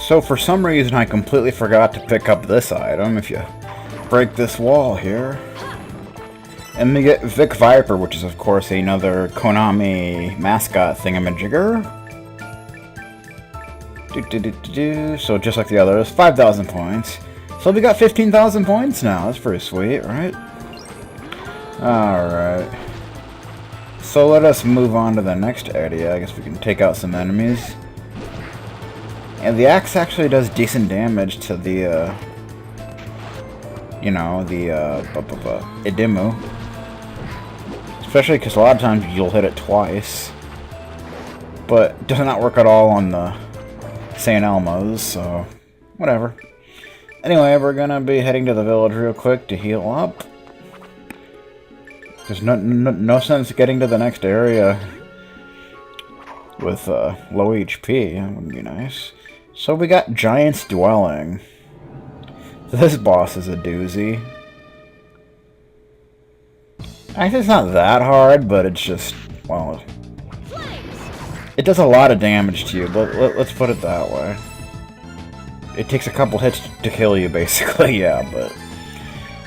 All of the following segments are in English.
So for some reason I completely forgot to pick up this item. If you break this wall here. And we get Vic Viper, which is of course another Konami mascot thingamajigger. So just like the others, 5,000 points. So we got 15,000 points now. That's pretty sweet, right? Alright. So let us move on to the next area. I guess we can take out some enemies. And the axe actually does decent damage to the, you know, the, Idimu. Especially because a lot of times you'll hit it twice. But it does not work at all on the St. Elmo's, so whatever. Anyway, we're gonna be heading to the village real quick to heal up. There's no sense getting to the next area with low HP. That wouldn't be nice. So we got Giant's Dwelling. This boss is a doozy. Actually, it's not that hard, but it's just, well, it does a lot of damage to you, but let's put it that way. It takes a couple hits to kill you, basically, yeah, but...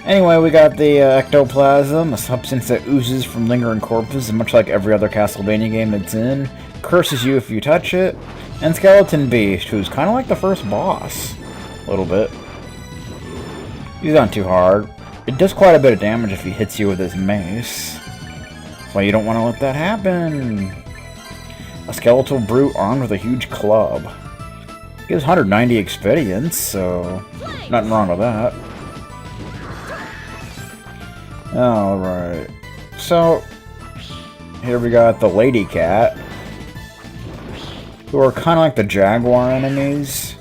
Anyway, we got the ectoplasm, a substance that oozes from lingering corpses, and much like every other Castlevania game it's in, curses you if you touch it. And Skeleton Beast, who's kind of like the first boss. A little bit. He's not too hard. It does quite a bit of damage if he hits you with his mace. Well, you don't want to let that happen. A skeletal brute armed with a huge club. Gives 190 experience, so nothing wrong with that. Alright. So, here we got the Lady Cat, who are kind of like the Jaguar enemies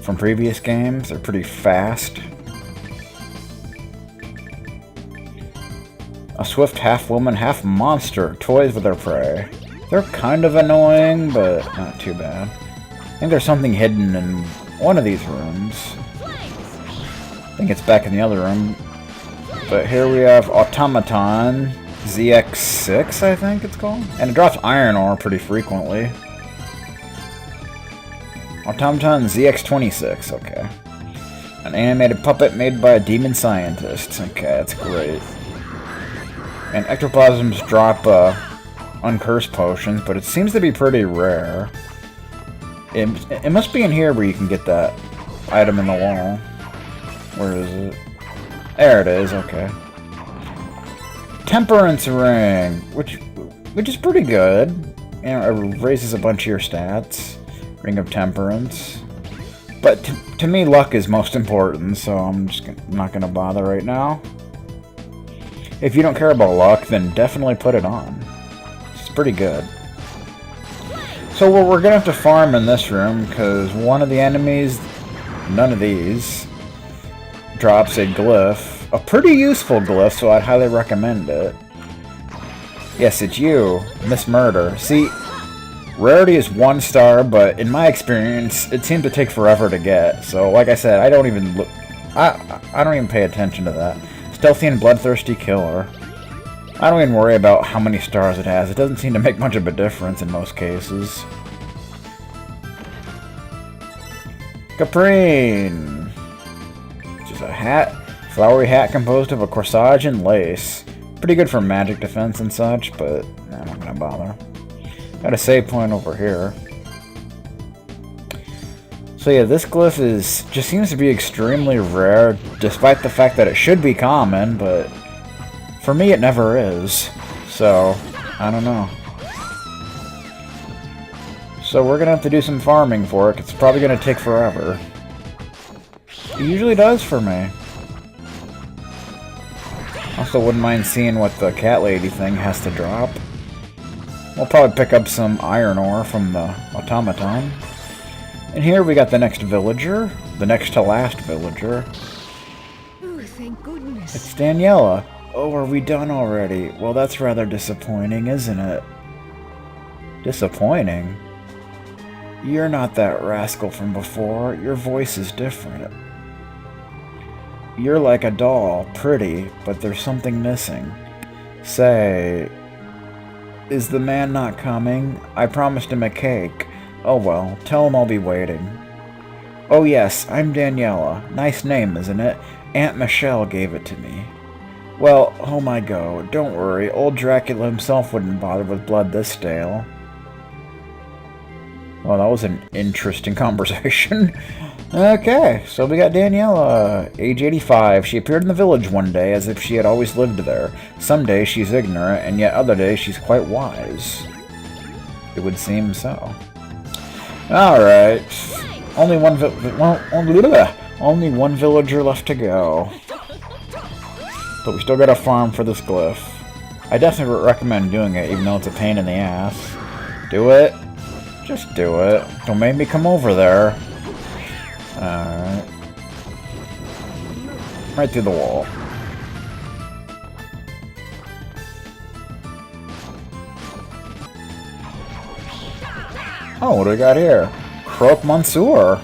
from previous games. They're pretty fast. A swift half-woman, half-monster toys with their prey. They're kind of annoying, but not too bad. I think there's something hidden in one of these rooms. I think it's back in the other room. But here we have Automaton ZX6, I think it's called. And it drops iron ore pretty frequently. Automaton ZX26, okay. An animated puppet made by a demon scientist. Okay, that's great. And ectoplasms drop uncursed potions, but it seems to be pretty rare. It must be in here where you can get that item in the wall. Where is it? There it is, okay. Temperance Ring, which is pretty good. You know, it raises a bunch of your stats. Ring of Temperance. But to me, luck is most important, so I'm not gonna bother right now. If you don't care about luck, then definitely put it on. It's pretty good. So we're gonna have to farm in this room, because one of the enemies, none of these, drops a glyph. A pretty useful glyph, so I'd highly recommend it. Yes, it's you, Miss Murder. See, rarity is 1 star, but in my experience, it seemed to take forever to get. So, like I said, I don't even look. I don't even pay attention to that. Stealthy and bloodthirsty killer. I don't even worry about how many stars it has. It doesn't seem to make much of a difference in most cases. Caprine, which is a hat, flowery hat composed of a corsage and lace. Pretty good for magic defense and such, but I'm not gonna bother. Got a save point over here. So yeah, this glyph just seems to be extremely rare, despite the fact that it should be common, but for me it never is. So, I don't know. So we're gonna have to do some farming for it. It's probably gonna take forever. It usually does for me. Also wouldn't mind seeing what the cat lady thing has to drop. We'll probably pick up some iron ore from the automaton. And here we got the next villager. The next to last villager. Oh, thank goodness. It's Daniella. Oh, are we done already? Well, that's rather disappointing, isn't it? Disappointing? You're not that rascal from before. Your voice is different. You're like a doll, pretty, but there's something missing. Say, is the man not coming? I promised him a cake. Oh well, tell him I'll be waiting. Oh yes, I'm Daniella. Nice name, isn't it? Aunt Michelle gave it to me. Well, oh my god, don't worry. Old Dracula himself wouldn't bother with blood this stale. Well, that was an interesting conversation. Okay, so we got Daniella, age 85. She appeared in the village one day as if she had always lived there. Some days she's ignorant, and yet other days she's quite wise. It would seem so. Alright. Only one villager left to go. But we still got a farm for this glyph. I definitely recommend doing it, even though it's a pain in the ass. Do it. Just do it. Don't make me come over there. Alright. Right through the wall. Oh, what do we got here? Croque Monsieur.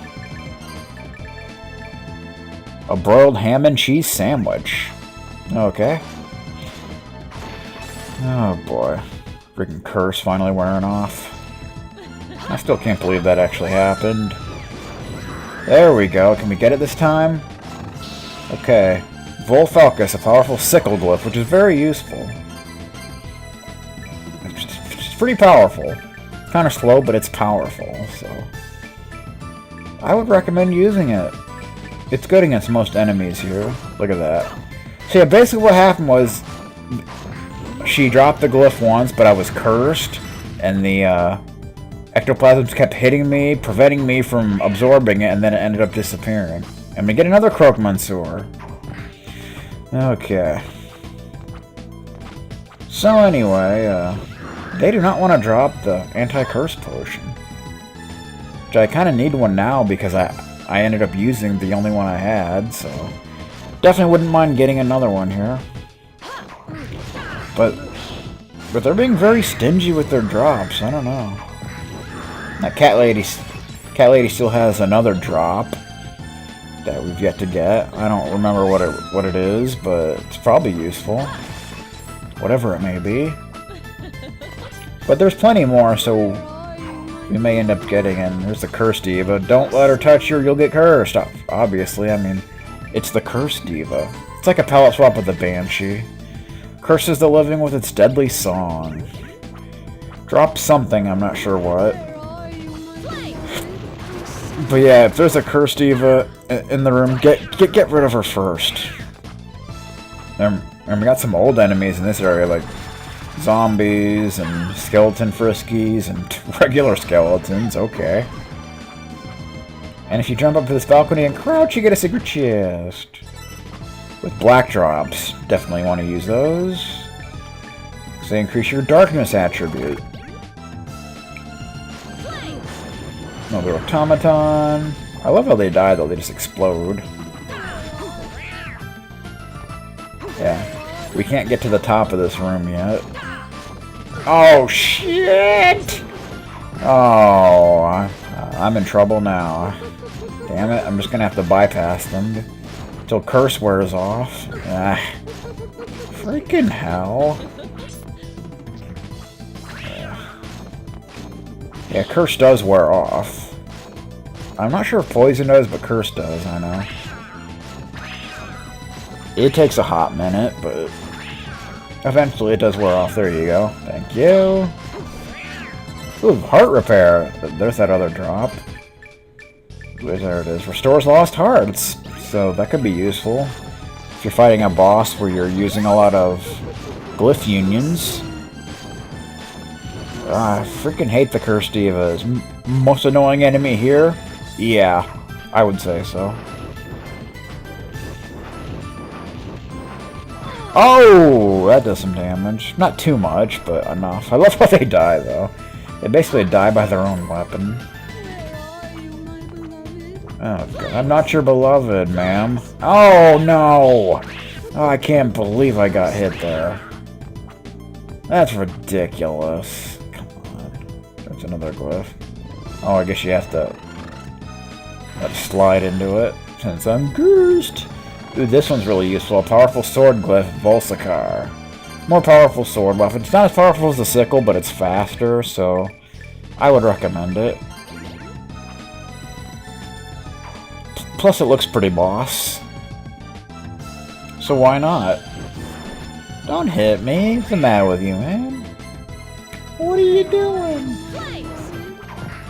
A broiled ham and cheese sandwich. Okay. Oh boy. Freaking curse finally wearing off. I still can't believe that actually happened. There we go. Can we get it this time? Okay. Volfalcus, a powerful sickle glyph, which is very useful. It's pretty powerful. Kind of slow, but it's powerful, so... I would recommend using it. It's good against most enemies here. Look at that. So yeah, basically what happened was... She dropped the glyph once, but I was cursed, and the, ectoplasms kept hitting me, preventing me from absorbing it, and then it ended up disappearing. And we get another Croque Monsieur. Okay. So anyway, they do not want to drop the anti-curse potion. Which I kind of need one now because I ended up using the only one I had, so... Definitely wouldn't mind getting another one here. But they're being very stingy with their drops, I don't know. That cat lady still has another drop that we've yet to get. I don't remember what it is, but it's probably useful. Whatever it may be. But there's plenty more, so we may end up getting in. There's the Cursed Diva. Don't let her touch you or you'll get cursed. Obviously, I mean, it's the Cursed Diva. It's like a palette swap with the Banshee. Curses the living with its deadly song. Drop something, I'm not sure what. But yeah, if there's a Cursed Diva in the room, get rid of her first. And we got some old enemies in this area, like zombies and skeleton friskies and regular skeletons, okay. And if you jump up to this balcony and crouch, you get a secret chest. With black drops, definitely want to use those. Because they increase your darkness attribute. Another automaton. I love how they die though, they just explode. Yeah. We can't get to the top of this room yet. Oh shit! Oh, I'm in trouble now. Damn it, I'm just gonna have to bypass them until curse wears off. Ah, freaking hell. Yeah, curse does wear off. I'm not sure if poison does, but curse does, I know. It takes a hot minute, but eventually it does wear off. There you go. Thank you. Ooh, heart repair. There's that other drop. There it is. Restores lost hearts. So that could be useful. If you're fighting a boss where you're using a lot of glyph unions. I freaking hate the Cursed Divas. Most annoying enemy here? Yeah, I would say so. Oh, that does some damage. Not too much, but enough. I love how they die, though. They basically die by their own weapon. Oh, God. I'm not your beloved, ma'am. Oh, no! Oh, I can't believe I got hit there. That's ridiculous. Come on. There's another glyph. Oh, I guess you have to slide into it, since I'm cursed. Ooh, this one's really useful. A powerful sword glyph, Volsakar. More powerful sword weapon. It's not as powerful as the sickle, but it's faster, so I would recommend it. Plus, it looks pretty boss. So why not? Don't hit me. What's the matter with you, man? What are you doing?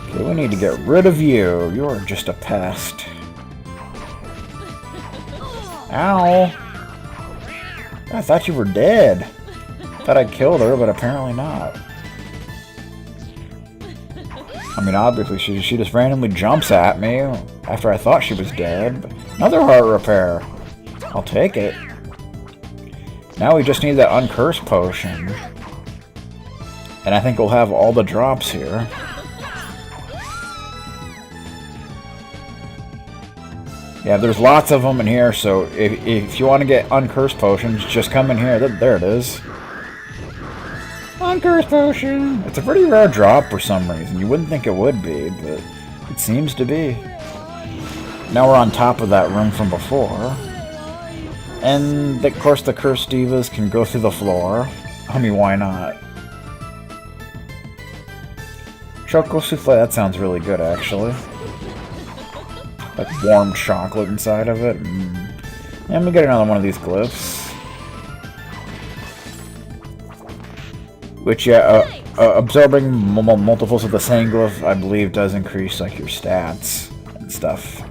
Okay, we need to get rid of you. You are just a pest. Ow! I thought you were dead. Thought I killed her, but apparently not. I mean, obviously, she just randomly jumps at me after I thought she was dead. But another heart repair. I'll take it. Now we just need that uncursed potion. And I think we'll have all the drops here. Yeah, there's lots of them in here, so if you want to get uncursed potions, just come in here. There it is. Uncursed potion! It's a pretty rare drop for some reason. You wouldn't think it would be, but it seems to be. Now we're on top of that room from before. And, of course, the cursed divas can go through the floor. I mean, why not? Choco souffle, that sounds really good, actually. Like warm chocolate inside of it. And let me get another one of these glyphs. Which, yeah, absorbing multiples of the same glyph, I believe, does increase, like, your stats and stuff.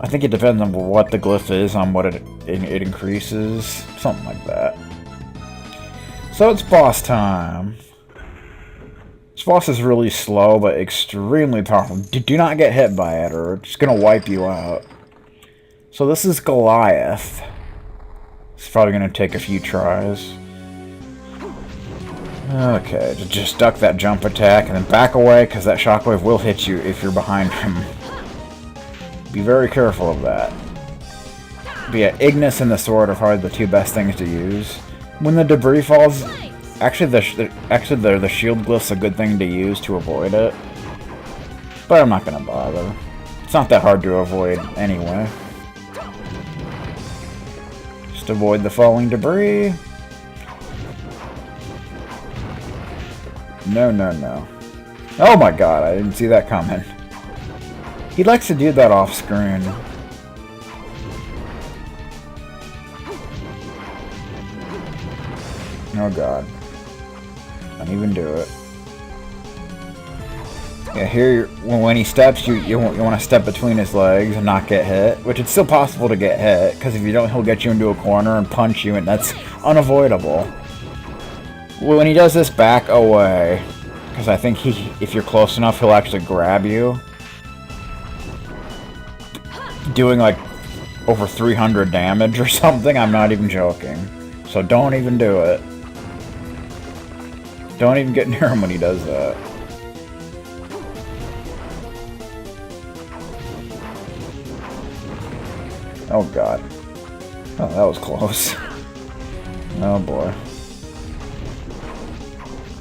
I think it depends on what the glyph is, on what it increases. Something like that. So it's boss time. This boss is really slow, but extremely powerful. Do not get hit by it, or it's going to wipe you out. So this is Goliath. It's probably going to take a few tries. Okay, just duck that jump attack, and then back away, because that shockwave will hit you if you're behind him. Be very careful of that. But yeah, Ignis and the sword are probably the two best things to use. When the debris falls... Actually, the shield glyph's a good thing to use to avoid it. But I'm not gonna bother. It's not that hard to avoid anyway. Just avoid the falling debris. No, no, no. Oh my god, I didn't see that coming. He likes to do that off screen. Oh god. Don't even do it. Yeah, here, when he steps, you want to step between his legs and not get hit, which it's still possible to get hit, because if you don't, he'll get you into a corner and punch you, and that's unavoidable. When he does this, back away, because I think if you're close enough, he'll actually grab you. Doing like over 300 damage or something, I'm not even joking. So don't even do it. Don't even get near him when he does that. Oh god. Oh, that was close. Oh boy.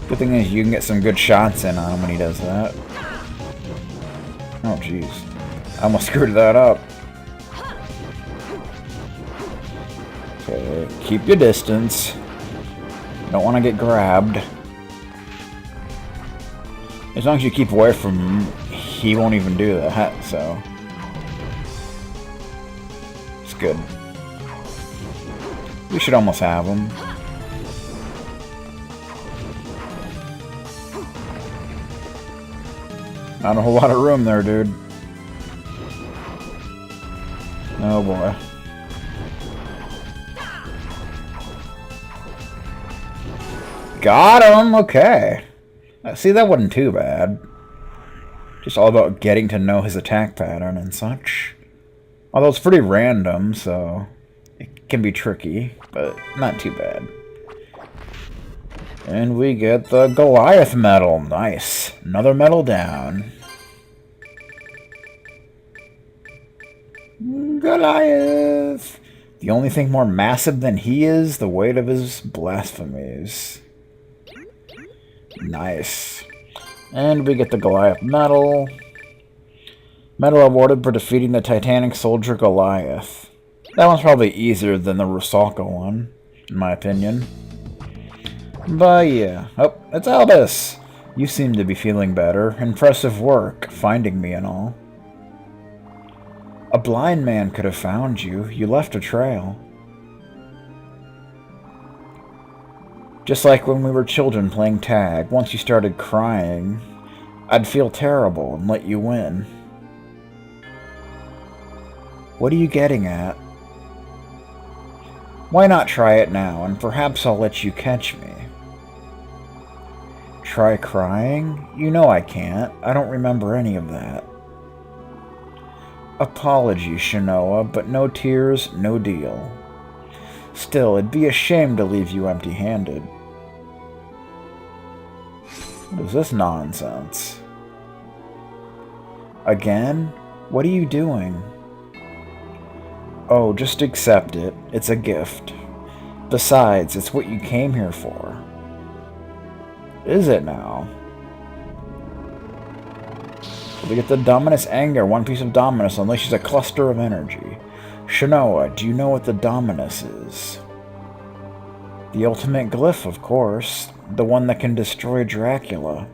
Good thing is you can get some good shots in on him when he does that. Oh jeez. I almost screwed that up. Okay, keep your distance. Don't want to get grabbed. As long as you keep away from him, he won't even do that, so... It's good. We should almost have him. Not a whole lot of room there, dude. Oh boy. Got him! Okay. See, that wasn't too bad. Just all about getting to know his attack pattern and such. Although it's pretty random, so it can be tricky, but not too bad. And we get the Goliath medal. Nice. Another medal down. Goliath! The only thing more massive than he is, the weight of his blasphemies. Nice. And we get the Goliath medal. Medal awarded for defeating the Titanic soldier Goliath. That one's probably easier than the Rusalka one, in my opinion. But yeah. Oh, it's Albus! You seem to be feeling better. Impressive work, finding me and all. A blind man could have found you. You left a trail. Just like when we were children playing tag, once you started crying, I'd feel terrible and let you win. What are you getting at? Why not try it now, and perhaps I'll let you catch me. Try crying? You know I can't. I don't remember any of that. Apologies, Shanoa, but no tears, no deal. Still, it'd be a shame to leave you empty-handed. What is this nonsense? Again? What are you doing? Oh, just accept it. It's a gift. Besides, it's what you came here for. Is it now? We get the Dominus Anger. One piece of Dominus unleashes a cluster of energy. Shanoa, do you know what the Dominus is? The ultimate glyph, of course. The one that can destroy Dracula.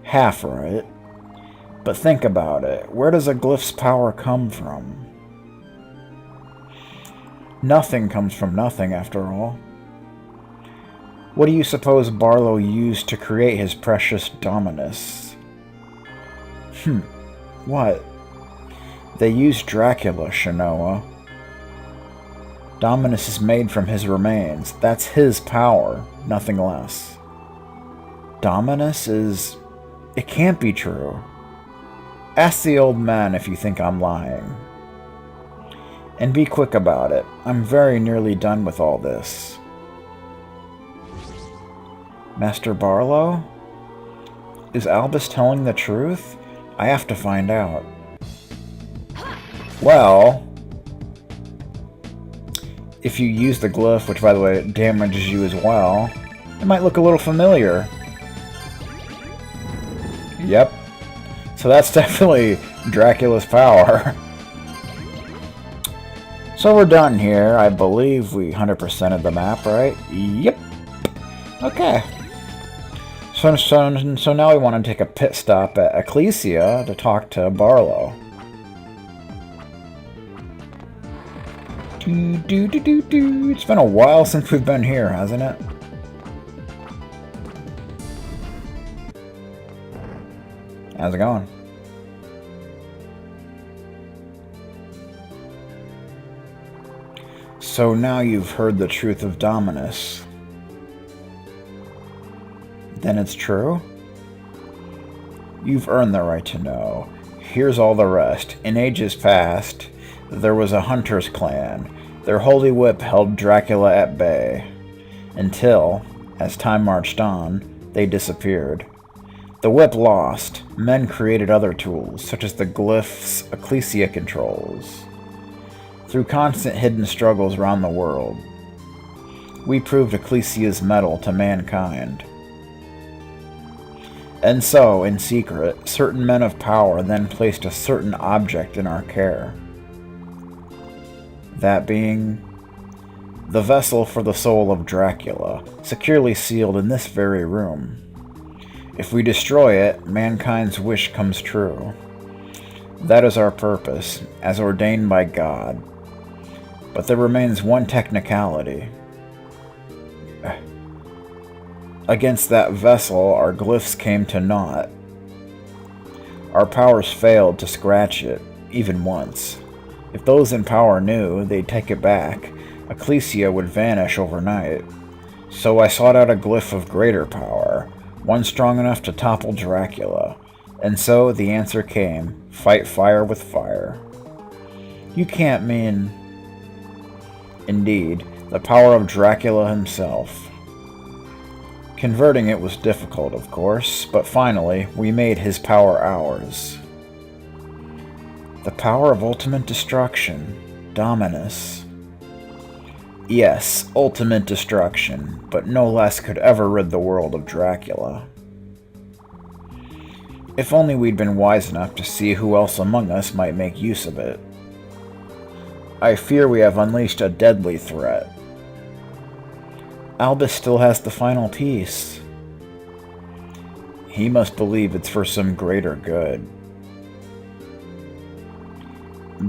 Half right. But think about it. Where does a glyph's power come from? Nothing comes from nothing, after all. What do you suppose Barlow used to create his precious Dominus? What? They used Dracula, Shanoa. Dominus is made from his remains. That's his power, nothing less. Dominus is... It can't be true. Ask the old man if you think I'm lying. And be quick about it. I'm very nearly done with all this. Master Barlow? Is Albus telling the truth? I have to find out. Well, if you use the glyph, which by the way damages you as well, it might look a little familiar. Yep. So that's definitely Dracula's power. So we're done here. I believe we 100%ed the map, right? Yep. Okay. So now we want to take a pit stop at Ecclesia to talk to Barlow. It's been a while since we've been here, hasn't it? How's it going? So now you've heard the truth of Dominus. Then it's true? You've earned the right to know. Here's all the rest. In ages past, there was a hunter's clan. Their holy whip held Dracula at bay. Until, as time marched on, they disappeared. The whip lost. Men created other tools, such as the glyphs Ecclesia controls. Through constant hidden struggles around the world, we proved Ecclesia's mettle to mankind. And so, in secret, certain men of power then placed a certain object in our care. That being the vessel for the soul of Dracula, securely sealed in this very room. If we destroy it, mankind's wish comes true. That is our purpose, as ordained by God. But there remains one technicality. Against that vessel, our glyphs came to naught. Our powers failed to scratch it, even once. If those in power knew, they'd take it back. Ecclesia would vanish overnight. So I sought out a glyph of greater power, one strong enough to topple Dracula. And so the answer came, fight fire with fire. You can't mean... Indeed, the power of Dracula himself. Converting it was difficult, of course, but finally, we made his power ours. The power of ultimate destruction, Dominus. Yes, ultimate destruction, but no less could ever rid the world of Dracula. If only we'd been wise enough to see who else among us might make use of it. I fear we have unleashed a deadly threat. Albus still has the final piece. He must believe it's for some greater good.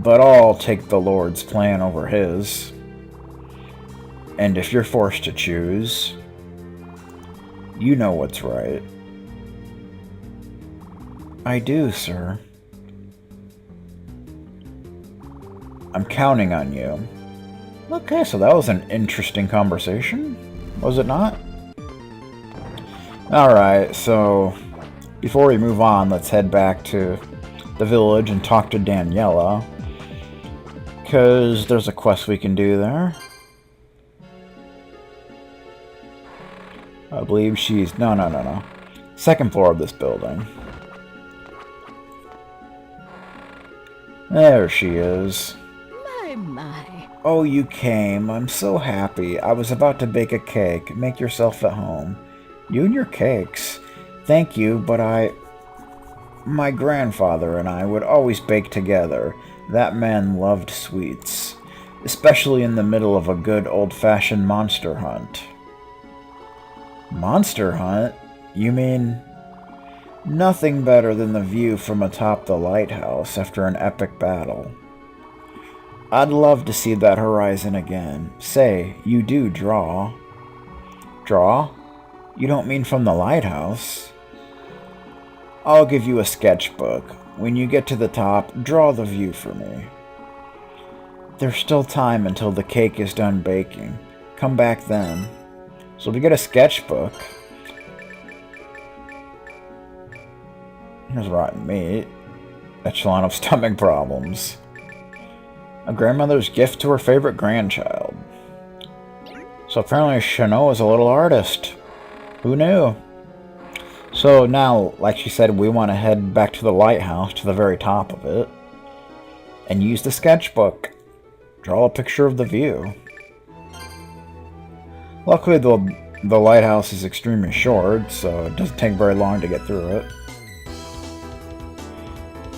but I'll take the Lord's plan over his. And if you're forced to choose, you know what's right. I do, sir. I'm counting on you. Okay, so that was an interesting conversation, was it not? Alright, so before we move on, let's head back to the village and talk to Daniella, because there's a quest we can do there. I believe she's... No. Second floor of this building. There she is. My. Oh, you came. I'm so happy. I was about to bake a cake. Make yourself at home. You and your cakes. Thank you, but my grandfather and I would always bake together. That man loved sweets. Especially in the middle of a good old-fashioned monster hunt. Monster hunt? You mean... Nothing better than the view from atop the lighthouse after an epic battle. I'd love to see that horizon again. Say, you do draw. Draw? You don't mean from the lighthouse? I'll give you a sketchbook. When you get to the top, draw the view for me. There's still time until the cake is done baking. Come back then. So we get a sketchbook. Here's rotten meat. Echelon of stomach problems. A grandmother's gift to her favorite grandchild. So apparently Shanoa is a little artist. Who knew? So now, like she said, we want to head back to the lighthouse, to the very top of it, and use the sketchbook. Draw a picture of the view. Luckily, the lighthouse is extremely short, so it doesn't take very long to get through it.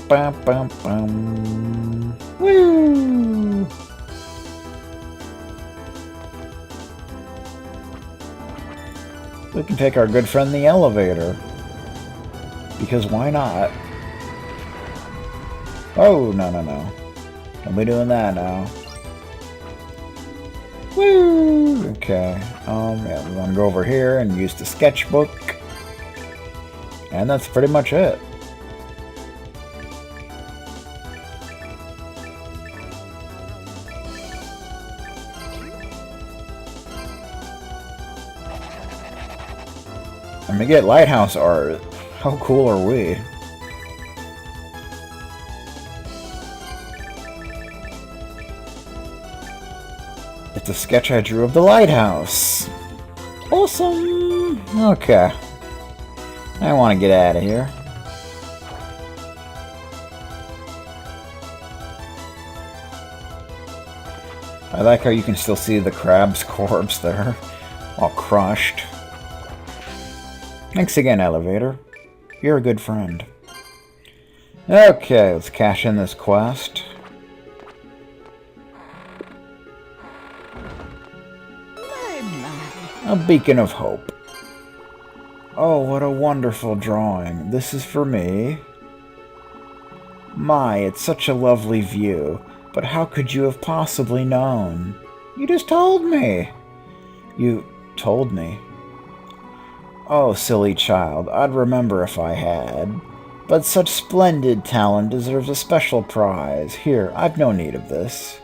Bum, bum, bum. Woo! We can take our good friend the elevator. Because why not? Oh, no. Don't be doing that now. Woo! Okay. Yeah, we're gonna go over here and use the sketchbook. And that's pretty much it. And we get lighthouse art. How cool are we? It's a sketch I drew of the lighthouse. Awesome! Okay. I want to get out of here. I like how you can still see the crab's corpse there, all crushed. Thanks again, elevator. You're a good friend. Okay, let's cash in this quest. A beacon of hope. Oh, what a wonderful drawing. This is for me. My, it's such a lovely view. But how could you have possibly known? You just told me. You told me. Oh, silly child, I'd remember if I had. But such splendid talent deserves a special prize. Here, I've no need of this.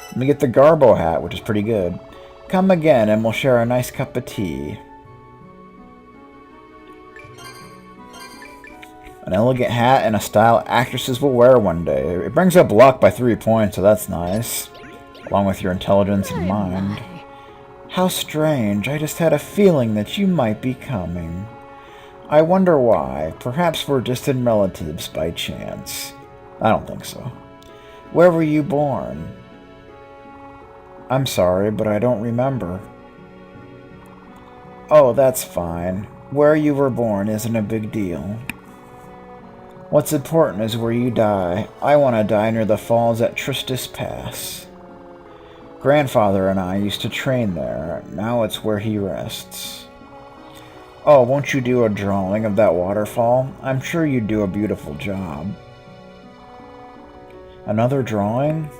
Let me get the Garbo hat, which is pretty good. Come again and we'll share a nice cup of tea. An elegant hat and a style actresses will wear one day. It brings up luck by 3 points, so that's nice. Along with your intelligence and mind. How strange, I just had a feeling that you might be coming. I wonder why. Perhaps we're distant relatives by chance. I don't think so. Where were you born? I'm sorry, but I don't remember. Oh, that's fine. Where you were born isn't a big deal. What's important is where you die. I want to die near the falls at Tristis Pass. Grandfather and I used to train there. Now it's where he rests. Oh, won't you do a drawing of that waterfall? I'm sure you'd do a beautiful job. Another drawing?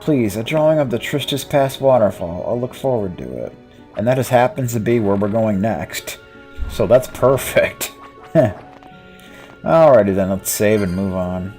Please, a drawing of the Tristis Pass waterfall. I'll look forward to it. And that just happens to be where we're going next. So that's perfect. Alrighty then, let's save and move on.